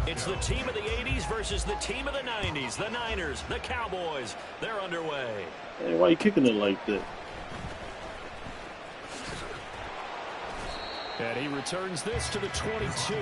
It's the team of the 80s versus the team of the 90s. The Niners, the Cowboys, they're underway. Hey, why are you kicking it like that? And he returns this to the 22.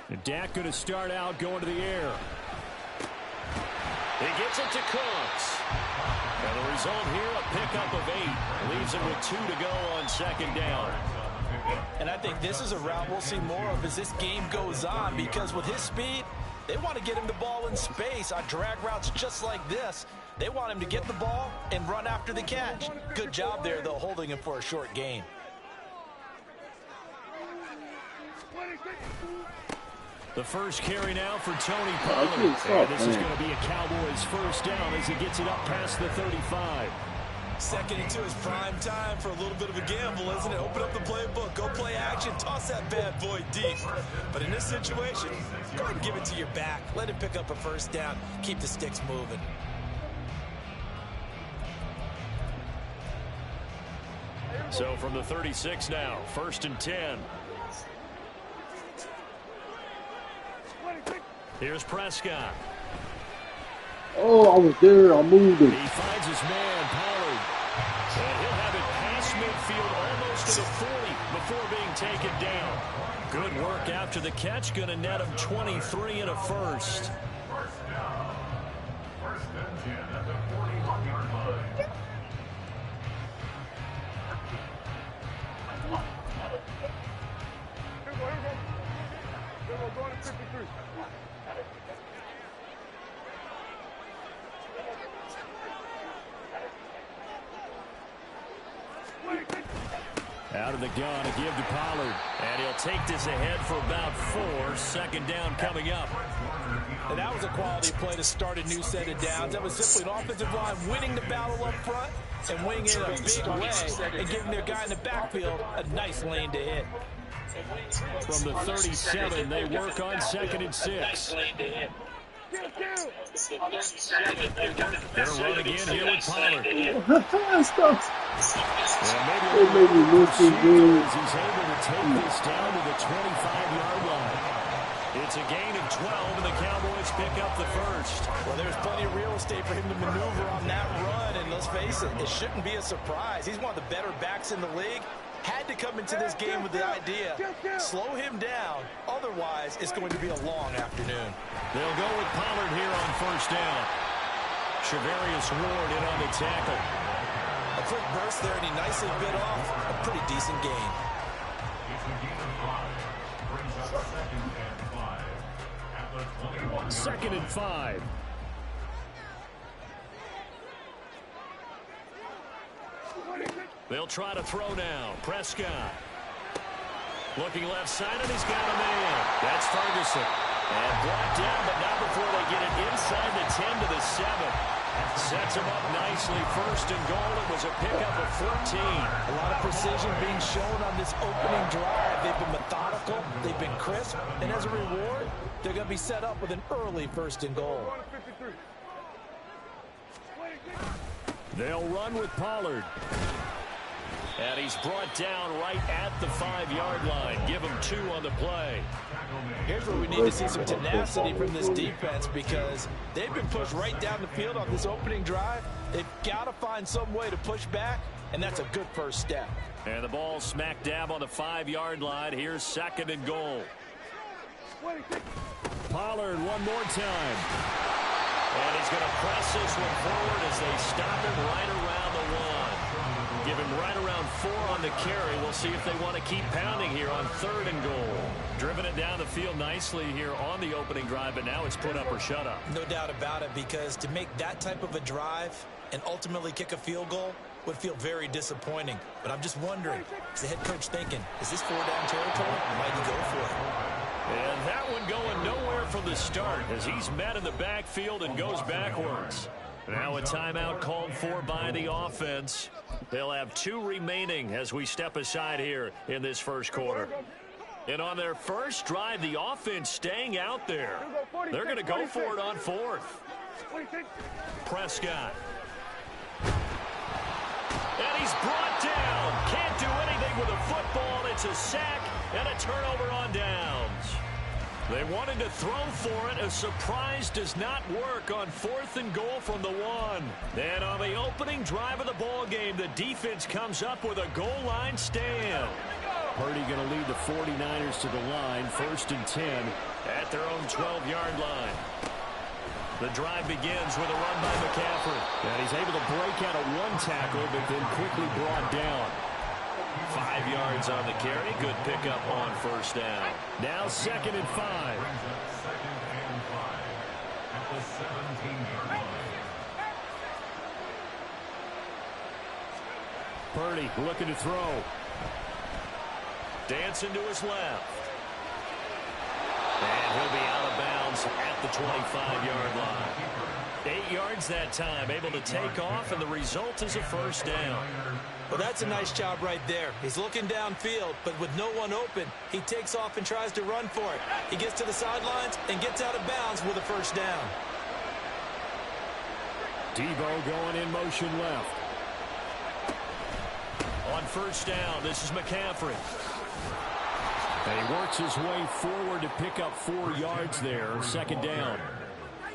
And Dak going to start out going to the air. He gets it to Cooks. And the result here, a pickup of 8. Leaves him with 2 to go on second down. And I think this is a route we'll see more of as this game goes on, because with his speed, they want to get him the ball in space on drag routes just like this. They want him to get the ball and run after the catch. Good job there, though, holding him for a short gain. The first carry now for Tony Pollard. And this is going to be a Cowboys first down as he gets it up past the 35. Second into his prime time for a little bit of a gamble, isn't it? Open up the playbook, go play action, toss that bad boy deep. But in this situation, go ahead and give it to your back. Let him pick up a first down. Keep the sticks moving. So from the 36 now, 1st and 10. Here's Prescott. Oh, I was there. I moved him. He finds his man, Pollard. And he'll have it past midfield almost to the 40 before being taken down. Good work after the catch. Going to net him 23 and a first. Out of the gun to give to Pollard. And he'll take this ahead for about 4. Second down coming up. And that was a quality play to start a new set of downs. That was simply an offensive line winning the battle up front and winning it in a big way and giving their guy in the backfield a nice lane to hit. From the 37, they work on 2nd and 6. They're run again here with Pollard. Stop. Yeah, maybe made me look too good. He's able to take this down to the 25-yard line. It's a gain of 12, and the Cowboys pick up the first. Well, there's plenty of real estate for him to maneuver on that run, and let's face it, it shouldn't be a surprise. He's one of the better backs in the league. Had to come into this game with the idea, slow him down. Otherwise, it's going to be a long afternoon. They'll go with Pollard here on first down. Shavarius Ward in on the tackle. A quick burst there, and he nicely bit off a pretty decent gain. Second and 5. They'll try to throw now. Prescott. Looking left side, and he's got a man. That's Ferguson. And brought down, but not before they get it inside the 10 to the 7. Sets him up nicely. First and goal. It was a pickup of 14. A lot of precision being shown on this opening drive. They've been methodical. They've been crisp. And as a reward, they're going to be set up with an early first and goal. They'll run with Pollard. And he's brought down right at the 5-yard line. Give him 2 on the play. Here's where we need to see some tenacity from this defense, because they've been pushed right down the field on this opening drive. They've got to find some way to push back, and that's a good first step. And the ball smack dab on the 5-yard line. Here's second and goal. Pollard one more time. And he's going to press this one forward as they stop him right around the 1. Give him right around 4 on the carry. We'll see if they want to keep pounding here on 3rd and goal. Driven it down the field nicely here on the opening drive, but now it's put up or shut up. No doubt about it, because to make that type of a drive and ultimately kick a field goal would feel very disappointing. But I'm just wondering, is the head coach thinking, is this 4-down territory? Might he go for it? And that one going nowhere from the start as he's met in the backfield and goes backwards. Now a timeout called for by the offense. They'll have 2 remaining as we step aside here in this first quarter. And on their first drive, the offense staying out there. They're going to go for it on 4th. Prescott. And he's brought down. Can't do anything with a football. It's a sack and a turnover on downs. They wanted to throw for it. A surprise does not work on 4th and goal from the 1. And on the opening drive of the ball game, the defense comes up with a goal line stand. Purdy going to lead the 49ers to the line, 1st and 10 at their own 12-yard line. The drive begins with a run by McCaffrey. And he's able to break out of 1 tackle, but then quickly brought down. 5 yards on the carry. Good pickup on 1st down. Now 2nd and 5. Purdy looking to throw. Dancing to his left. And he'll be out of bounds at the 25-yard line. 8 yards that time, able to take off, and the result is a 1st down. Well, that's a nice job right there. He's looking downfield, but with no one open, he takes off and tries to run for it. He gets to the sidelines and gets out of bounds with a 1st down. Debo going in motion left. On 1st down, this is McCaffrey. And he works his way forward to pick up 4 yards there, 2nd down.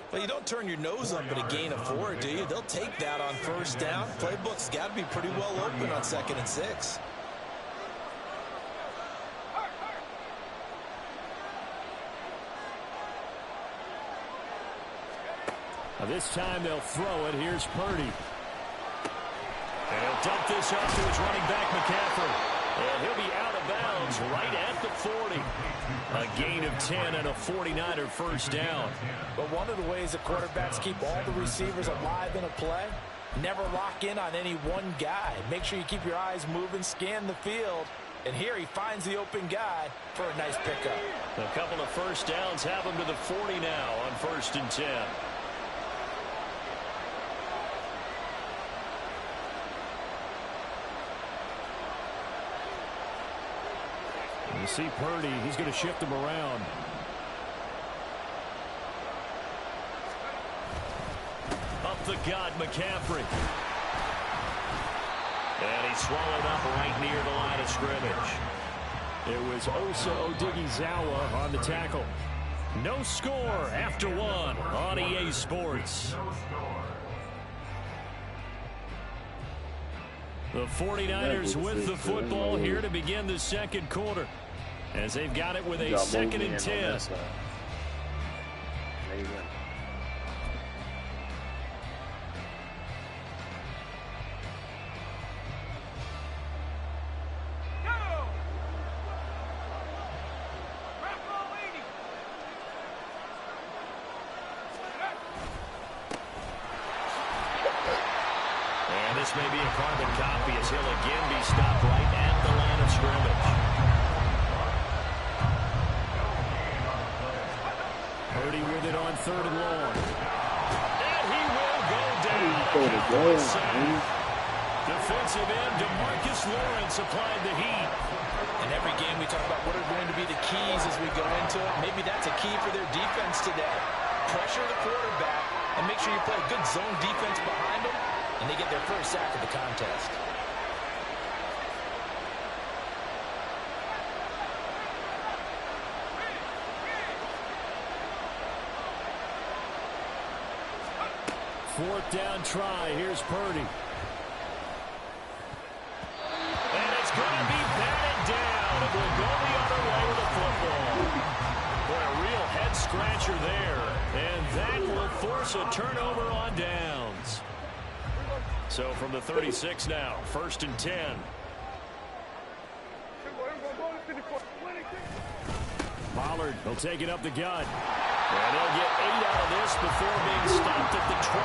Well, you don't turn your nose up at a gain of 4, do you? They'll take that on 1st down. Playbook's got to be pretty well open on 2nd and 6. Now this time they'll throw it. Here's Purdy. And he'll dump this off to his running back, McCaffrey. And he'll be out of bounds right at the 40. A gain of 10 and a 49er 1st down. But one of the ways that quarterbacks keep all the receivers alive in a play, never lock in on any one guy. Make sure you keep your eyes moving, scan the field. And here he finds the open guy for a nice pickup. A couple of 1st downs have him to the 40 now on 1st and 10. You see Purdy, he's going to shift him around. Up the gut, McCaffrey. And he's swallowed up right near the line of scrimmage. It was Osa Odighizuwa on the tackle. No score after 1 on EA Sports. The 49ers with the football here to begin the 2nd quarter, as they've got it with a 2nd and 10. And this may be a carbon copy as he'll again be stopped right at the line of scrimmage. Purdy with it on 3rd and long. And he will go down. Defensive end DeMarcus Lawrence applied the heat. In every game we talk about what are going to be the keys as we go into it. Maybe that's a key for their defense today. Pressure the quarterback and make sure you play good zone defense behind them, and they get their first sack of the contest. Fourth down try. Here's Purdy. And it's going to be batted down. It will go the other way with the football. Boy, a real head-scratcher there. And that will force a turnover on downs. So from the 36 now, 1st and 10. Pollard will take it up the gut. And he'll get 8 out of this before being stopped at the 28.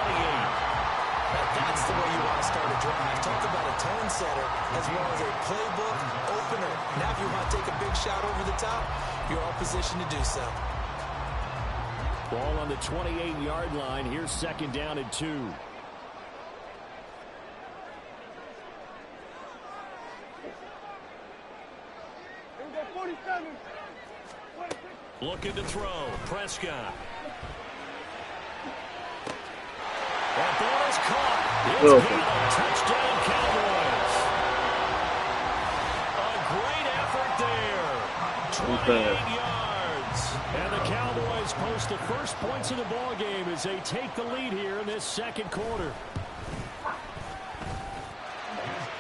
Now that's the way you want to start a drive. Talk about a tone setter as well as a playbook opener. Now if you want to take a big shot over the top, you're all positioned to do so. Ball on the 28-yard line. Here's 2nd down and 2. Looking to throw. Prescott. That ball is caught. It's got a touchdown, Cowboys. A great effort there. 28 yards. And the Cowboys post the first points of the ball game as they take the lead here in this second quarter.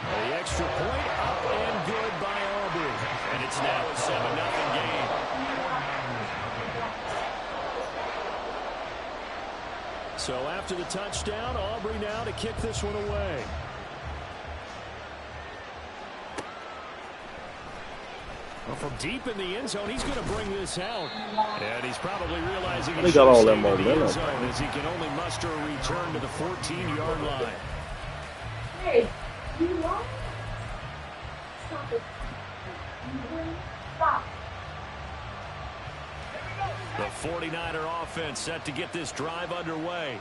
The extra point up and good by Aubrey. And it's now a 7-0 game. So after the touchdown, Aubrey now to kick this one away. Well, from deep in the end zone, he's going to bring this out. And he's probably realizing he got all that momentum as he can only muster a return to the 14-yard line. Hey, you want? Stop it. Stop. The 49er offense set to get this drive underway.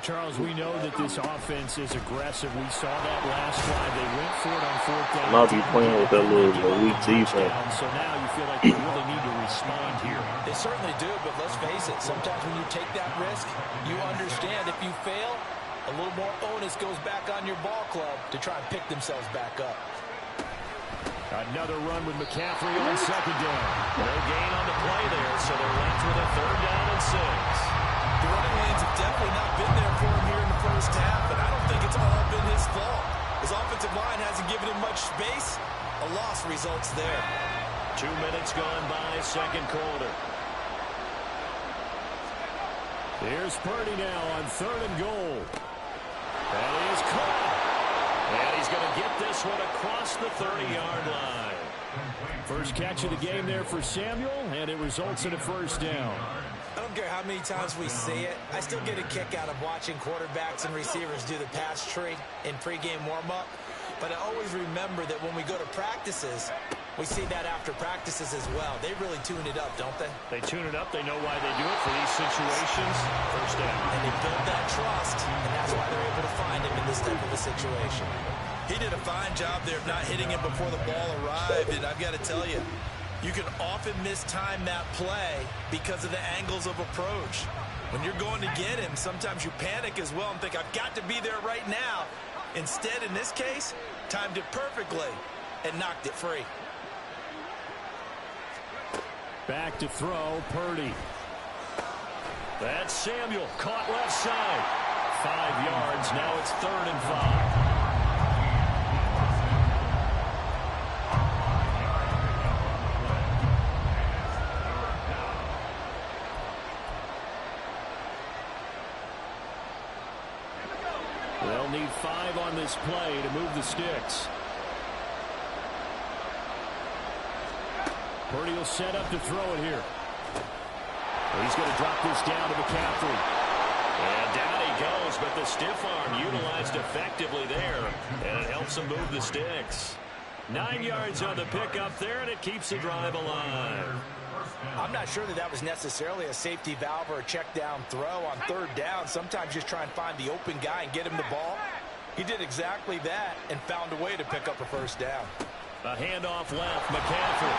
Charles, we know that this offense is aggressive. We saw that last drive. They went for it on fourth down. Might be playing with that little weak defense. So now you feel like you really need to respond here. They certainly do, but let's face it. Sometimes when you take that risk, you understand if you fail, a little more onus goes back on your ball club to try and pick themselves back up. Another run with McCaffrey on second down. No gain on the play there, so they're left with a 3rd down and 6. The running lanes have definitely not been there for him here in the first half, but I don't think it's all been his fault. His offensive line hasn't given him much space. A loss results there. 2 minutes gone by, second quarter. Here's Purdy now on 3rd and goal. That is caught. And he's going to get this one across the 30-yard line. First catch of the game there for Samuel, and it results in a first down. I don't care how many times we see it. I still get a kick out of watching quarterbacks and receivers do the pass tree in pregame warm-up. But I always remember that when we go to practices, we see that after practices as well. They really tune it up, don't they? They tune it up. They know why they do it for these situations. First down. And they build that trust, and that's why they're able to find him in this type of a situation. He did a fine job there of not hitting him before the ball arrived, and I've got to tell you, you can often mistime that play because of the angles of approach. When you're going to get him, sometimes you panic as well and think, I've got to be there right now. Instead, in this case, timed it perfectly and knocked it free. Back to throw, Purdy. That's Samuel, caught left side. 5 yards, now it's 3rd and 5. They'll need 5 on this play to move the sticks. Purdy will set up to throw it here. He's going to drop this down to McCaffrey. And down he goes, but the stiff arm utilized effectively there, and it helps him move the sticks. 9 yards on the pickup there, and it keeps the drive alive. I'm not sure that was necessarily a safety valve or a check down throw on 3rd down. Sometimes just try and find the open guy and get him the ball. He did exactly that and found a way to pick up a first down. A handoff left, McCaffrey.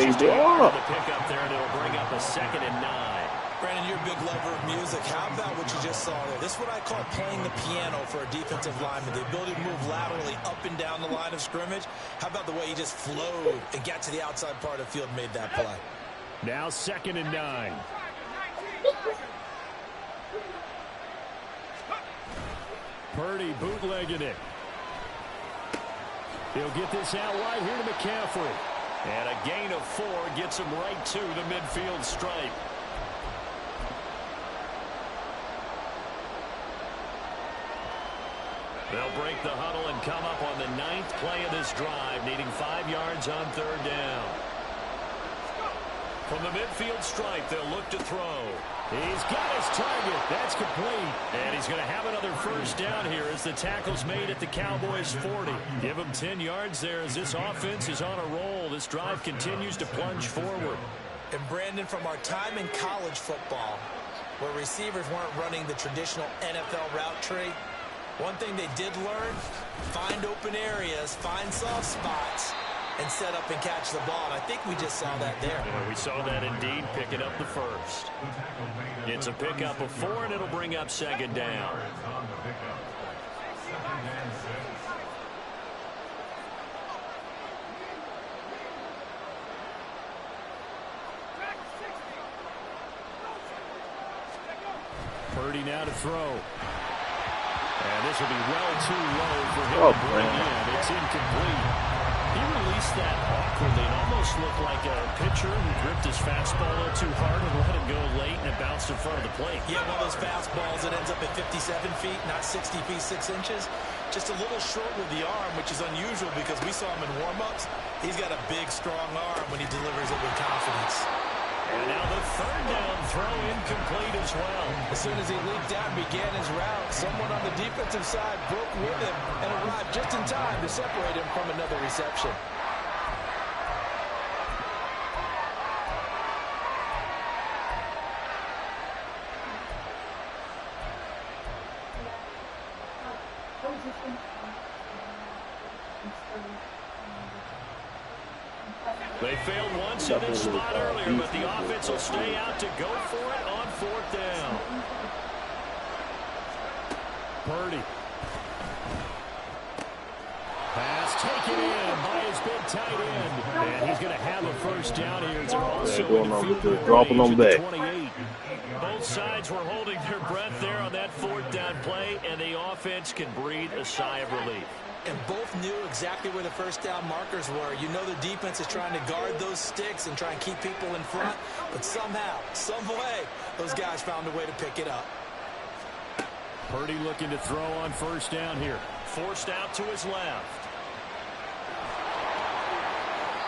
Just a yard on the pickup there, and it'll bring up a 2nd and 9. Brandon, you're a big lover of music. How about what you just saw there? This is what I call playing the piano for a defensive lineman. The ability to move laterally up and down the line of scrimmage. How about the way he just flowed and got to the outside part of the field and made that play? Now 2nd and 9. Purdy bootlegging it. He'll get this out wide here to McCaffrey. And a gain of 4 gets him right to the midfield stripe. They'll break the huddle and come up on the 9th play of this drive, needing 5 yards on 3rd down. From the midfield stripe, they'll look to throw. He's got his target. That's complete. And he's going to have another first down here as the tackle's made at the Cowboys' 40. Give him 10 yards there as this offense is on a roll. This drive continues to plunge forward. And Brandon, from our time in college football, where receivers weren't running the traditional NFL route tree, one thing they did learn, find open areas, find soft spots, and set up and catch the ball. And I think we just saw that there. Yeah, we saw that indeed, picking up the first. It's a pickup of 4, and it'll bring up second down. Purdy now to throw. And this will be well too low for him to bring in. It's incomplete. He released that awkwardly. It almost looked like a pitcher who gripped his fastball a little too hard and let it go late, and it bounced in front of the plate. Yeah, one of those fastballs that ends up at 57 feet, not 60 feet, 6 inches. Just a little short with the arm, which is unusual because we saw him in warm-ups. He's got a big, strong arm when he delivers it with confidence. And now the third down throw incomplete as well. As soon as he leaped out and began his route, someone on the defensive side broke with him and arrived just in time to separate him from another reception. They failed once in this spot earlier, but the offense will stay out to go for it on 4th down. Purdy. Pass taken in by his big tight end. And he's going to have a first down here. They're also in the field dropping them back. 28. Both sides were holding their breath there on that 4th down play, and the offense can breathe a sigh of relief. And both knew exactly where the first down markers were. You know the defense is trying to guard those sticks and try and keep people in front. But somehow, some way, those guys found a way to pick it up. Purdy looking to throw on first down here. Forced out to his left.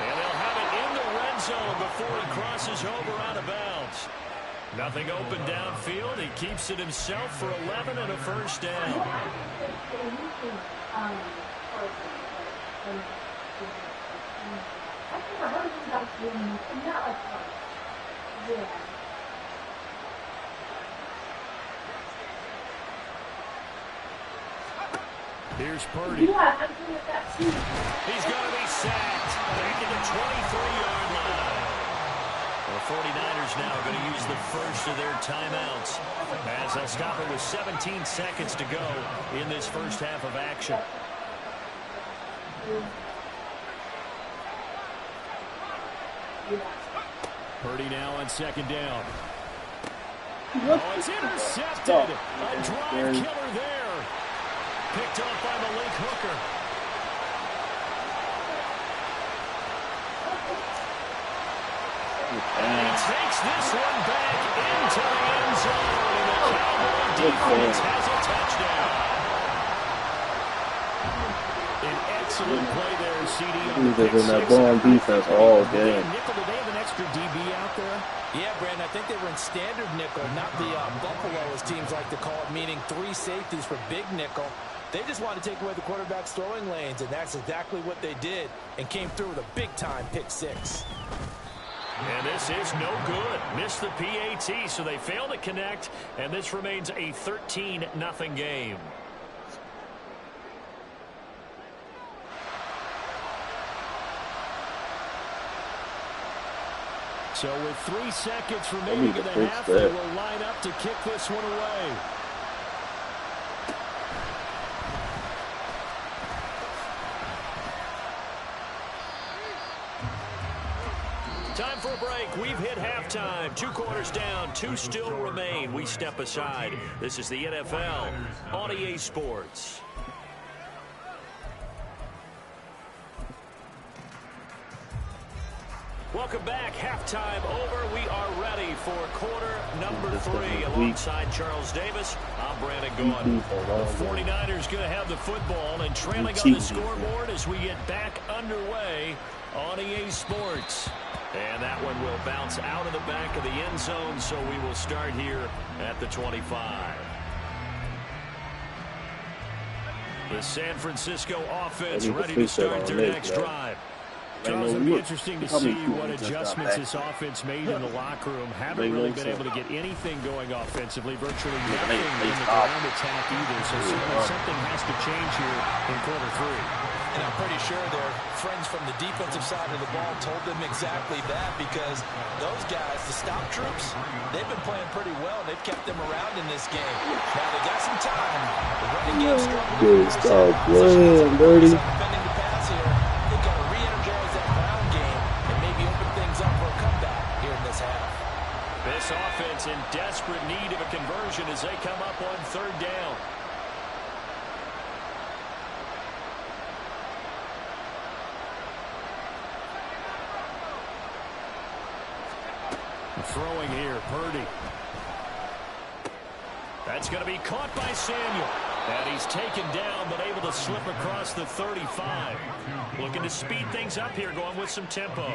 And they'll have it in the red zone before he crosses over out of bounds. Nothing open downfield. He keeps it himself for 11 and a first down. Here's Purdy. He's going to be sacked back at the 23-yard line. The 49ers now going to use the first of their timeouts as they'll stop it with 17 seconds to go in this first half of action. Purdy now on second down. Oh, it's intercepted. A drive killer there. Picked up by Malik Hooker. And he takes this one back into the end zone. And the Cowboy defense has a touchdown. An excellent play there, CD. He was in that bomb defense all game. Nickel, did they have an extra DB out there? Yeah, Brandon, I think they were in standard nickel, not the buffalo, as teams like to call it, meaning 3 safeties for big nickel. They just wanted to take away the quarterback's throwing lanes, and that's exactly what they did, and came through with a big-time pick 6. And this is no good. Missed the PAT, so they fail to connect, and this remains a 13-0 game. So with 3 seconds remaining in the half, they will line up to kick this one away. Time for a break. We've hit halftime. 2 quarters down, 2 still remain. We step aside. This is the NFL on EA Sports. Welcome back. Halftime over. We are ready for quarter number 3. Alongside Charles Davis, I'm Brandon Gaudin. The 49ers going to have the football and trailing on the scoreboard as we get back underway on EA Sports. And that one will bounce out of the back of the end zone, so we will start here at the 25. The San Francisco offense ready to start their next drive. Charles, it'll be interesting to see what adjustments this offense made in the locker room. Haven't really been able to get anything going offensively, virtually nothing in the ground attack either. So certainly something has to change here in quarter 3. And I'm pretty sure their friends from the defensive side of the ball told them exactly that, because those guys, the stop troops, they've been playing pretty well. They've kept them around in this game. Now they got some time. The running game struggled. Stop playing, dirty. Defending the pass here. They've got to re-energize that ground game and maybe open things up for a comeback here in this half. This offense in desperate need of a conversion as they come up on third down. Throwing here, Purdy. That's going to be caught by Samuel. And he's taken down, but able to slip across the 35. Looking to speed things up here, going with some tempo.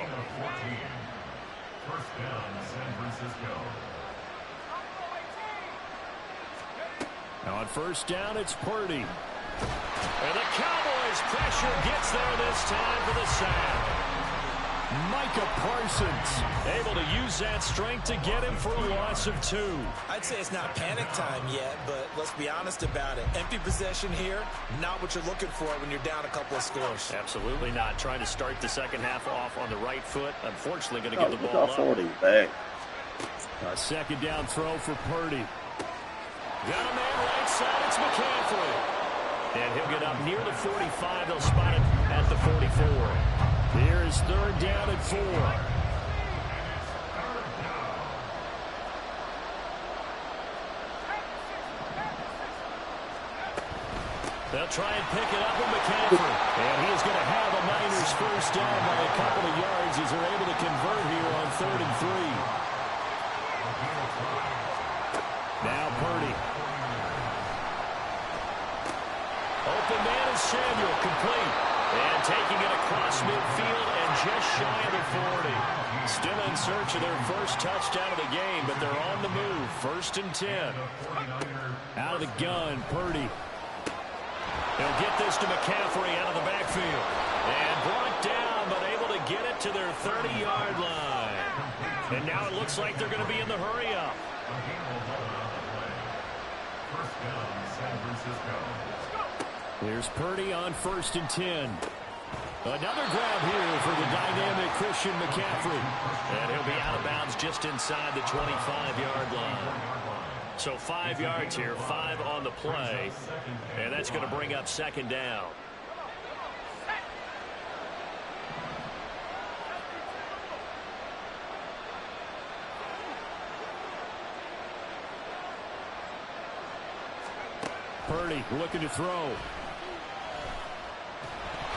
First down, San Francisco. Now on first down, it's Purdy. And the Cowboys' pressure gets there this time for the sack. Micah Parsons able to use that strength to get him for a loss of 2. I'd say it's not panic time yet, but let's be honest about it. Empty possession here, not what you're looking for when you're down a couple of scores. Absolutely not. Trying to start the second half off on the right foot. Unfortunately, going to give the ball up. Back. A second down throw for Purdy. Got a man right side. It's McCaffrey. And he'll get up near the 45. They'll spot it at the 44. Here is third down and 4. They'll try and pick it up with McCaffrey. And he is going to have a Niners first down by a couple of yards as they're able to convert here on 3rd and 3. Now Purdy. Open man is Samuel, complete. And taking it across midfield and just shy of the 40. Still in search of their first touchdown of the game, but they're on the move. 1st and 10. Out of the gun, Purdy. They'll get this to McCaffrey out of the backfield. And brought down, but able to get it to their 30-yard line. And now it looks like they're going to be in the hurry-up. First down, San Francisco. Here's Purdy on 1st and 10. Another grab here for the dynamic Christian McCaffrey. And he'll be out of bounds just inside the 25-yard line. So 5 yards here, 5 on the play. And that's going to bring up 2nd down. Purdy looking to throw.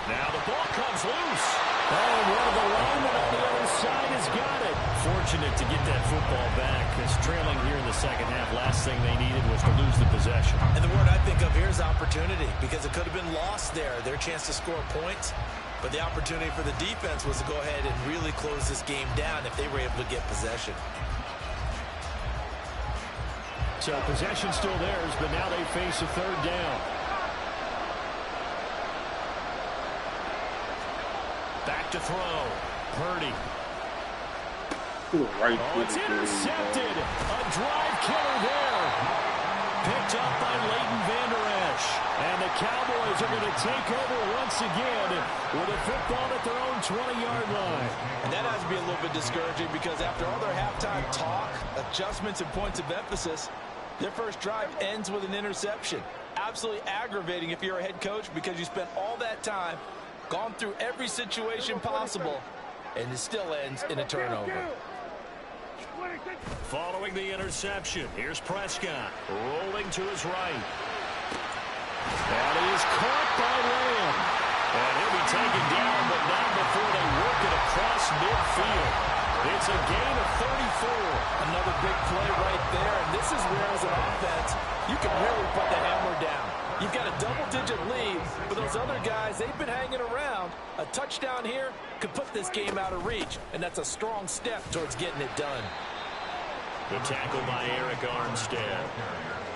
Now the ball comes loose. Oh, one of the linemen on the other side has got it. Fortunate to get that football back, because trailing here in the second half, last thing they needed was to lose the possession. And the word I think of here is opportunity, because it could have been lost there, their chance to score points. But the opportunity for the defense was to go ahead and really close this game down if they were able to get possession. So possession still theirs, but now they face a 3rd down. Back to throw. Purdy. Oh, it's intercepted. A drive killer there. Picked up by Leighton Vander Esch. And the Cowboys are going to take over once again with a football at their own 20-yard line. And that has to be a little bit discouraging, because after all their halftime talk, adjustments, and points of emphasis, their first drive ends with an interception. Absolutely aggravating if you're a head coach, because you spent all that time, gone through every situation possible, and it still ends in a turnover. Following the interception, here's Prescott rolling to his right. And he is caught by Lamb. And he'll be taken down, but not before they work it across midfield. It's a gain of 34. Another big play right there, and this is where, as an offense, you can really put the hammer down. You've got a double-digit lead, but those other guys, they've been hanging around. A touchdown here could put this game out of reach, and that's a strong step towards getting it done. The tackle by Eric Armstead.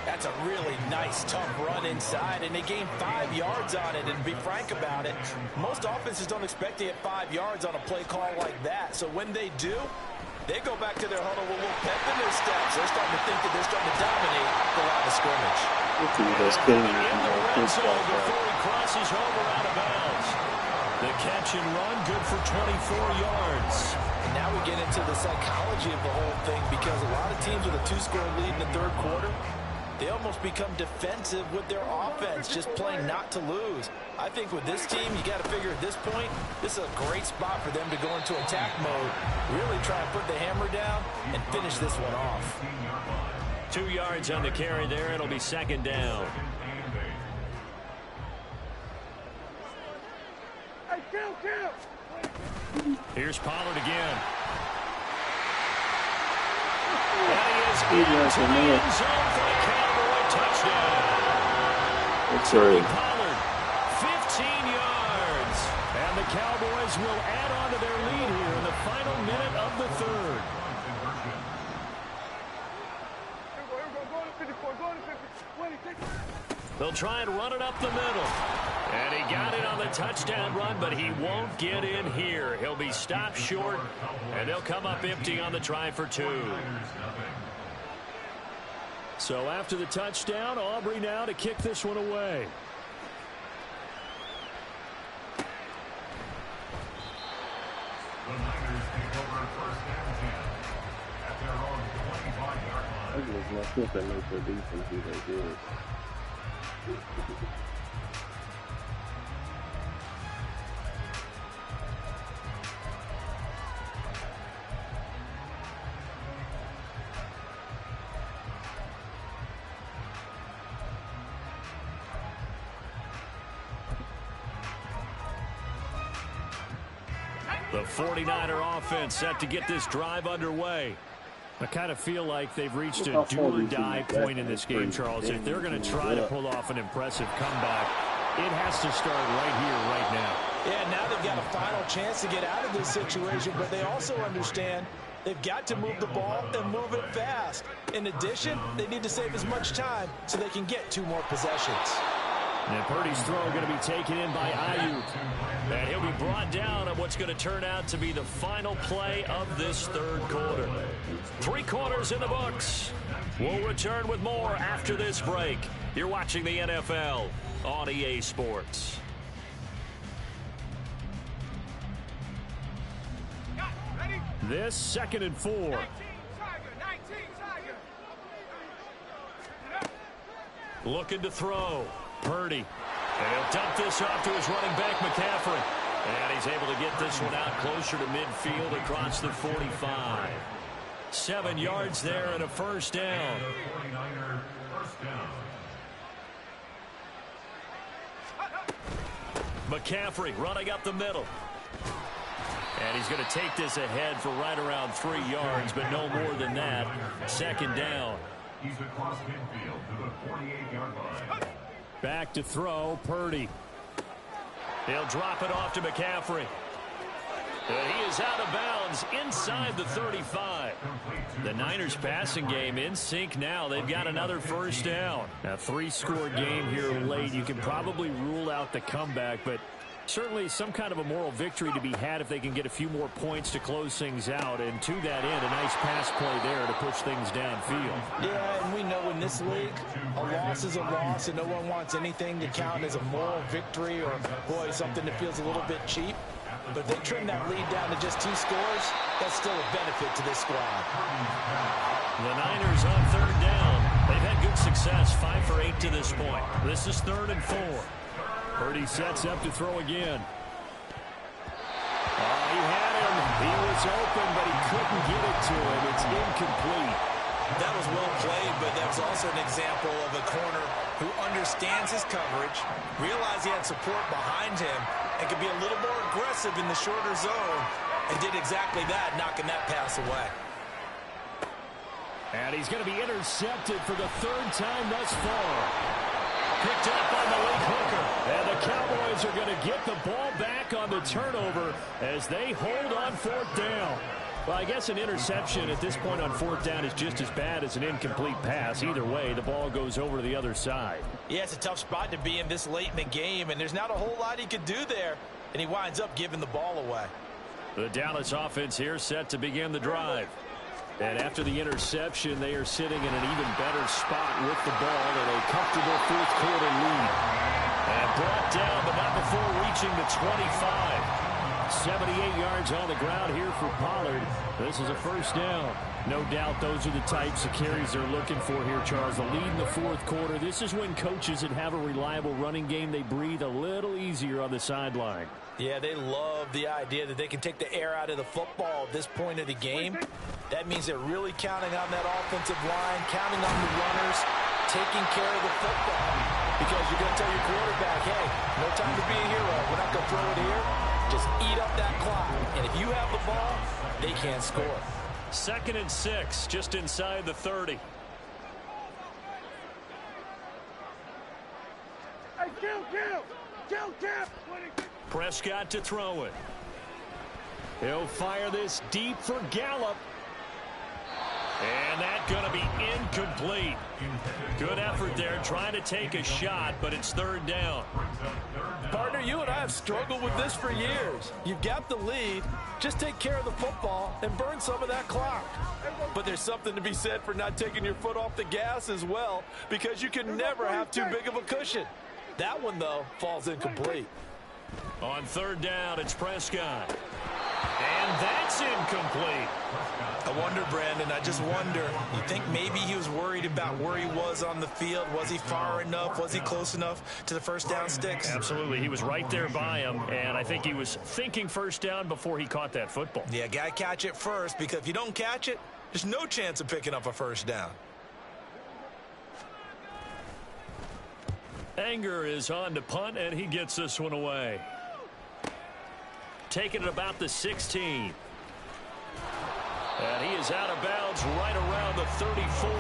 That's a really nice, tough run inside, and they gained 5 yards on it. And to be frank about it, most offenses don't expect to get 5 yards on a play call like that. So when they do, they go back to their huddle with a little pep in their steps. They're starting to think that they're starting to dominate the line of scrimmage. That's killing me. In the red zone before he crosses over out of bounds. The catch and run, good for 24 yards. And now we get into the psychology of the whole thing, because a lot of teams with a 2-score lead in the third quarter, they almost become defensive with their offense, just playing not to lose. I think with this team, you got to figure at this point, this is a great spot for them to go into attack mode, really try and put the hammer down and finish this one off. 2 yards on the carry there. It'll be second down. Here's Pollard again. And he is into the end zone for a Cowboy touchdown. Pollard, 15 yards. And the Cowboys will add on to their lead here in the final minute of the third. They'll try and run it up the middle. And he got it on the touchdown run, but he won't get in here. He'll be stopped short, and they'll come up empty on the try for 2. So after the touchdown, Aubrey now to kick this one away. I just not sure if that makes their defense do that good. The 49er offense set to get this drive underway. I kind of feel like they've reached a do-or-die point in this game, Charles. If they're going to try to pull off an impressive comeback, it has to start right here, right now. Yeah, now they've got a final chance to get out of this situation, but they also understand they've got to move the ball and move it fast. In addition, they need to save as much time so they can get 2 more possessions. And Purdy's throw going to be taken in by Ayuk. And he'll be brought down on what's going to turn out to be the final play of this third quarter. 3 quarters in the books. We'll return with more after this break. You're watching the NFL on EA Sports. This 2nd and 4. Looking to throw. Purdy. And he'll dump this off to his running back, McCaffrey. And he's able to get this one out closer to midfield across the 45. 7 yards there and a first down. McCaffrey running up the middle. And he's going to take this ahead for right around 3 yards, but no more than that. Second down. He's across midfield to the 48-yard line. Back to throw, Purdy. He'll drop it off to McCaffrey. And he is out of bounds inside the 35. The Niners passing game in sync now. They've got another first down. A 3-score game here late. You can probably rule out the comeback, but certainly some kind of a moral victory to be had if they can get a few more points to close things out. And to that end, a nice pass play there to push things downfield. Yeah, and we know in this league, a loss is a loss, and no one wants anything to count as a moral victory or, boy, something that feels a little bit cheap. But if they trim that lead down to just 2 scores, that's still a benefit to this squad. The Niners on third down. They've had good success, 5 for 8 to this point. This is 3rd and 4. Purdy sets up to throw again. He had him. He was open, but he couldn't get it to him. It's incomplete. That was well played, but that's also an example of a corner who understands his coverage, realized he had support behind him, and could be a little more aggressive in the shorter zone, and did exactly that, knocking that pass away. And he's going to be intercepted for the 3rd time thus far. Picked up by Malik Hooker. And the Cowboys are going to get the ball back on the turnover as they hold on 4th down. Well, I guess an interception at this point on 4th down is just as bad as an incomplete pass. Either way, the ball goes over to the other side. Yeah, it's a tough spot to be in this late in the game, and there's not a whole lot he could do there, and he winds up giving the ball away. The Dallas offense here set to begin the drive. And after the interception, they are sitting in an even better spot with the ball in a comfortable fourth-quarter lead. And brought down, but not before reaching the 25. 78 yards on the ground here for Pollard. This is a first down. No doubt those are the types of carries they're looking for here, Charles. The lead in the fourth quarter. This is when coaches that have a reliable running game, they breathe a little easier on the sideline. Yeah, they love the idea that they can take the air out of the football at this point of the game. That means they're really counting on that offensive line, counting on the runners, taking care of the football. Because you're going to tell your quarterback, hey, no time to be a hero. We're not going to throw it here. Just eat up that clock. And if you have the ball, they can't score. 2nd and 6, just inside the 30. Hey, kill. Prescott to throw it. He'll fire this deep for Gallup. And that's going to be incomplete. Good effort there trying to take a shot, but it's 3rd down. Partner, you and I have struggled with this for years. You've got the lead. Just take care of the football and burn some of that clock. But there's something to be said for not taking your foot off the gas as well, because you can never have too big of a cushion. That one, though, falls incomplete. On 3rd down, it's Prescott. And that's incomplete. I wonder, Brandon, I just wonder, you think maybe he was worried about where he was on the field? Was he far enough? Was he close enough to the first down sticks? Absolutely. He was right there by him, and I think he was thinking first down before he caught that football. Yeah, got to catch it first, because if you don't catch it, there's no chance of picking up a first down. Anger is on to punt, and he gets this one away. Taking it about the 16. And he is out of bounds right around the 34.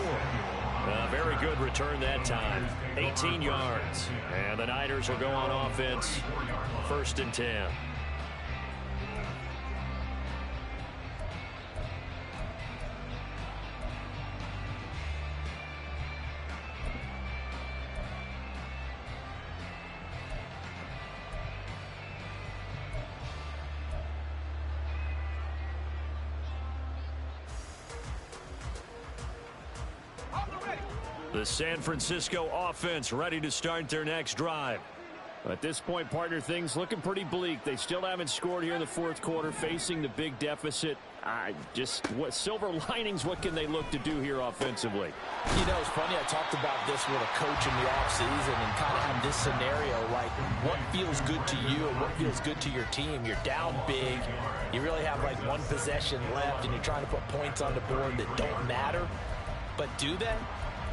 Very good return that time. 18 yards. And the Niners will go on offense. 1st and 10. The San Francisco offense ready to start their next drive. At this point, partner, things looking pretty bleak. They still haven't scored here in the fourth quarter, facing the big deficit. What silver linings, what can they look to do here offensively? You know, it's funny, I talked about this with a coach in the offseason and kind of have this scenario, like what feels good to you and what feels good to your team. You're down big. You really have like one possession left, and you're trying to put points on the board that don't matter. But do they?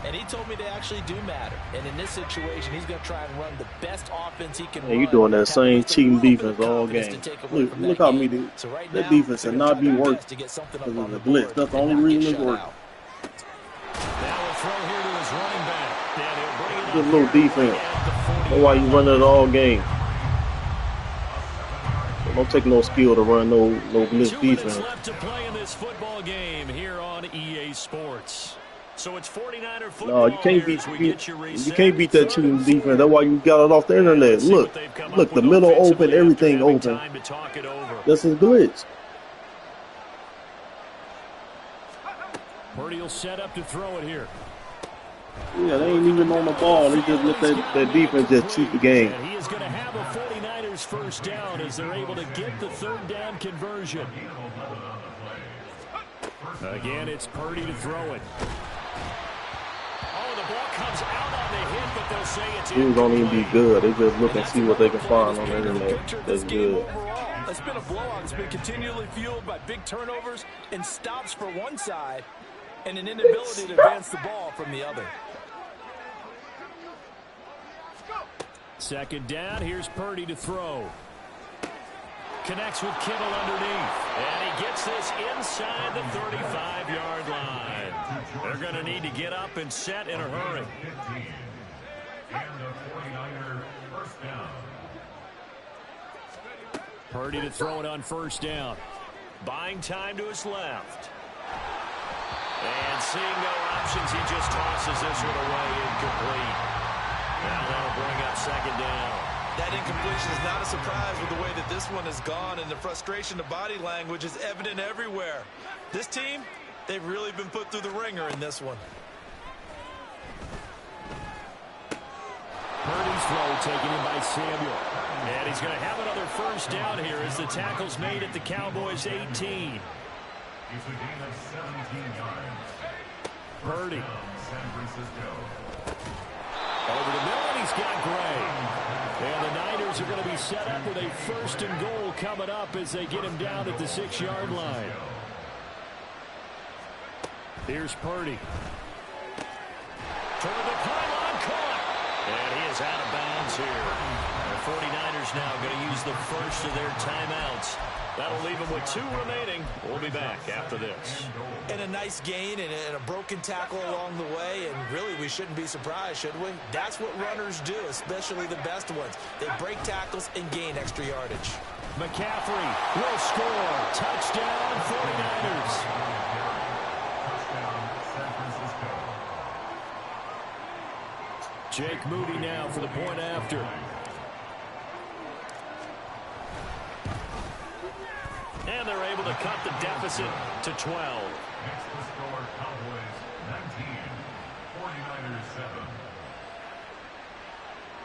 And he told me they actually do matter. And in this situation, he's going to try and run the best offense he can run. You doing that same cheating defense all game. Look how me that defense should not be working because of the blitz. That's the only reason it's working. Now a throw here to his running back. And he'll bring it Good little defense. That's why you run it all game. So don't take no skill to run no blitz 2 defense. minutes left to play in this football game here on EA Sports. So it's 49er football. No, you can't beat that cheating defense. That's why you got it off the internet. Look, the middle open, everything open. This is glitch. Purdy will set up to throw it here. Yeah, they ain't even on the ball. They just let that defense just cheat the game. And he is going to have a 49ers first down as they're able to get the 3rd down conversion. Again, it's Purdy to throw it. Oh, the ball comes out on the hit, but they'll say it's Dudes don't even be good. They just look and see what they can find on the internet. That's good. It's been a blowout. It's been continually fueled by big turnovers and stops for one side and an inability to advance the ball from the other. 2nd down. Here's Purdy to throw. Connects with Kittle underneath. And he gets this inside the 35-yard line. They're going to need to get up and set in a hurry. Purdy to throw it on 1st down. Buying time to his left. And seeing no options, he just tosses this one away incomplete. Now that'll bring up 2nd down. That incompletion is not a surprise with the way that this one has gone, and the frustration of body language is evident everywhere. This team, They've really been put through the ringer in this one. Purdy's throw taken in by Samuel. And he's going to have another first down here as the tackle's made at the Cowboys' 18. It's a gain of 17 yards. Purdy. San Francisco. Over the middle, and he's got Gray. And the Niners are going to be set up with a 1st and goal coming up as they get him down at the 6-yard line. Here's Purdy. Toward the pylon, caught. And he is out of bounds here. The 49ers now going to use the first of their timeouts. That'll leave them with 2 remaining. We'll be back after this. And a nice gain and a broken tackle along the way, and really we shouldn't be surprised, should we? That's what runners do, especially the best ones. They break tackles and gain extra yardage. McCaffrey will score. Touchdown, 49ers. Touchdown, San Francisco. Jake Moody now for the point after. And they're able to cut the deficit to 12. Next to score, Cowboys 19, 49ers 7.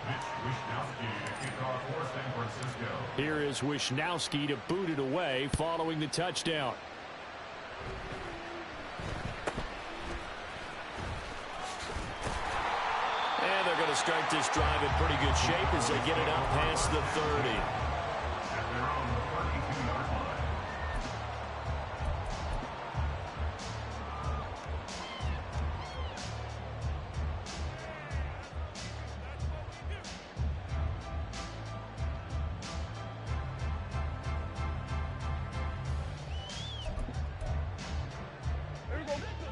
Mitch Wishnowsky to kick off for San Francisco. Here is Wishnowsky to boot it away following the touchdown. And they're going to start this drive in pretty good shape as they get it up past the 30. At their own 32-yard line.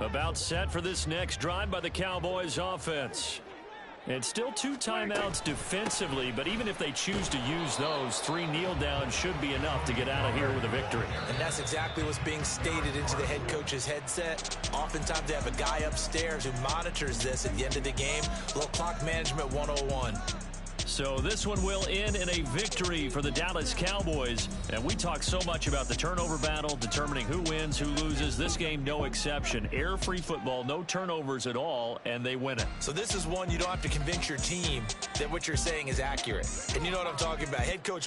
About set for this next drive by the Cowboys offense. And still 2 timeouts defensively, but even if they choose to use those, 3 kneel downs should be enough to get out of here with a victory. And that's exactly what's being stated into the head coach's headset. Oftentimes they have a guy upstairs who monitors this at the end of the game. A little clock management 101. So this one will end in a victory for the Dallas Cowboys. And we talk so much about the turnover battle, determining who wins, who loses. This game, no exception. Error-free football, no turnovers at all, and they win it. So this is one you don't have to convince your team that what you're saying is accurate. And you know what I'm talking about. Head coach